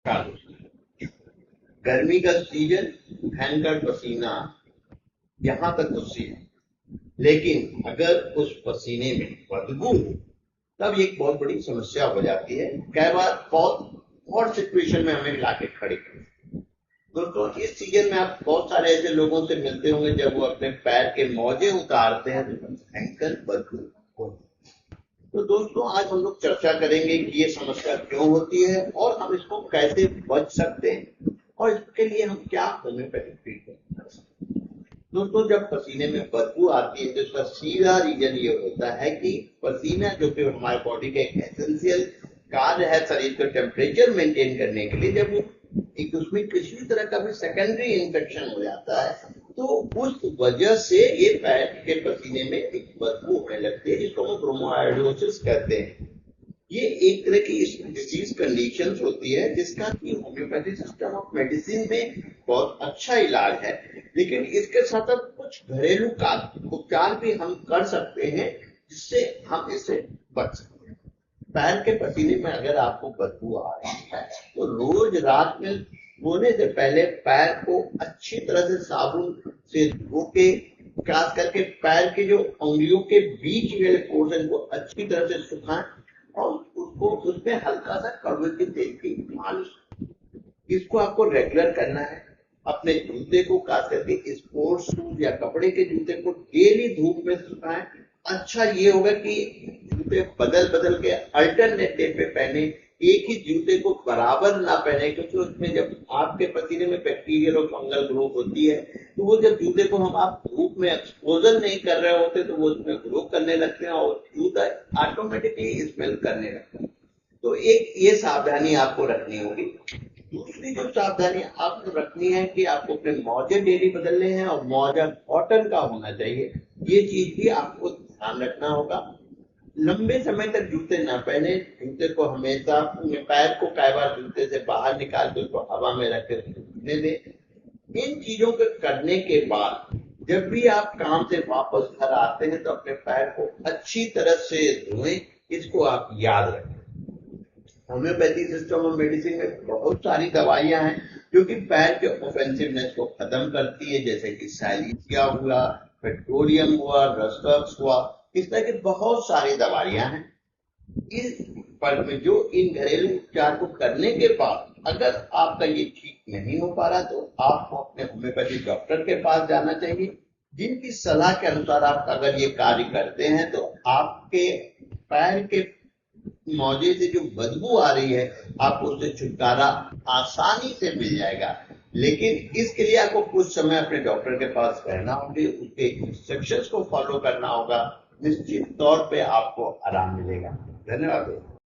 चालू। गर्मी का सीजन, भयंकर पसीना, यहाँ तक तो सही है, लेकिन अगर उस पसीने में बदबू हो तब एक बहुत बड़ी समस्या हो जाती है। कई बार बहुत हॉट सिचुएशन में हमें लाके खड़े कर। दोस्तों, इस सीजन में आप बहुत सारे ऐसे लोगों से मिलते होंगे जब वो अपने पैर के मोजे उतारते हैं तो भयंकर बदबू होती है। तो दोस्तों, आज हम लोग चर्चा करेंगे कि ये समस्या क्यों होती है और हम इसको कैसे बच सकते हैं और इसके लिए हम क्या होम्योपैथिक ट्रीटमेंट कर सकते हैं। दोस्तों, जब पसीने में बदबू आती है तो इसका सीधा रीजन ये होता है कि पसीना, जो कि हमारे बॉडी का एक एसेंशियल कार्य है शरीर का टेम्परेचर मेंटेन करने के लिए, जब एक उसमें किसी तरह का भी सेकेंडरी इन्फेक्शन हो जाता है तो उस वजह से ये पैर के पसीने में एक बदबू होने लगती है, जिसको हम ब्रोमोआइडोसिस कहते हैं। ये एक तरह की डिजीज कंडीशन होती है जिसका कि होम्योपैथी सिस्टम ऑफ मेडिसिन में बहुत अच्छा इलाज है, लेकिन इसके साथ कुछ घरेलू उपचार भी हम कर सकते हैं जिससे हम इससे बच सकते हैं। पैर के पसीने में अगर आपको बदबू आ रही है तो रोज रात में सोने से पहले पैर को अच्छी तरह से साबुन से धो के, खास करके पैर के जो उंगलियों के बीच वाले पोर्शन को अच्छी तरह से सुखाएं और उसको उसमें हल्का सा कड़वे के तेल की मालिश। इसको आपको रेगुलर करना है। अपने जूते को, खास करके स्पोर्ट्स शूज या कपड़े के जूते को डेली धूप में सुखाएं। अच्छा ये होगा कि जूते बदल बदल के अल्टरनेटिव पे पहने, एक ही जूते को बराबर ना पहने, क्योंकि उसमें जब आपके पसीने में बैक्टीरियल और फंगल ग्रो होती है तो वो जब जूते को आप धूप में एक्सपोजर नहीं कर रहे होते तो वो उसमें ग्रो करने लगते हैं और जूता ऑटोमेटिकली स्मेल करने लगता है। तो एक ये सावधानी आपको रखनी होगी। दूसरी जो सावधानी आपको रखनी है कि आपको अपने मोजे डेली बदलने हैं और मोजा कॉटन का होना चाहिए। ये चीज भी आपको ध्यान रखना होगा। लंबे समय तक जूते ना पहने। जूते को हमेशा अपने पैर को कई बार जूते से बाहर निकाल के उसको हवा में रख के सूखने दें। इन चीजों को करने के बाद जब भी आप काम से वापस घर आते हैं तो अपने पैर को अच्छी तरह से धोएं। इसको आप याद रखें। होम्योपैथी सिस्टम ऑफ मेडिसिन में बहुत सारी दवाइयां हैं जो कि पैर के ऑफेंसिवनेस को खत्म करती है, जैसे कि साइलिसिया हुआ, पेट्रोलियम हुआ, रस्टक्स हुआ। इस तरह की बहुत सारी दवाइयां हैं। इस पर में जो इन घरेलू उपचार को करने के बाद अगर आपका ये ठीक नहीं हो पा रहा तो आपको अपने होम्योपैथी डॉक्टर के पास जाना चाहिए, जिनकी सलाह के अनुसार आप अगर ये कार्य करते हैं तो आपके पैर के मोजे से जो बदबू आ रही है आपको उससे छुटकारा आसानी से मिल जाएगा। लेकिन इसके लिए आपको कुछ समय अपने डॉक्टर के पास रहना होगा, उसके इंस्ट्रक्शंस को फॉलो करना होगा। निश्चित तौर पे आपको आराम मिलेगा। धन्यवाद।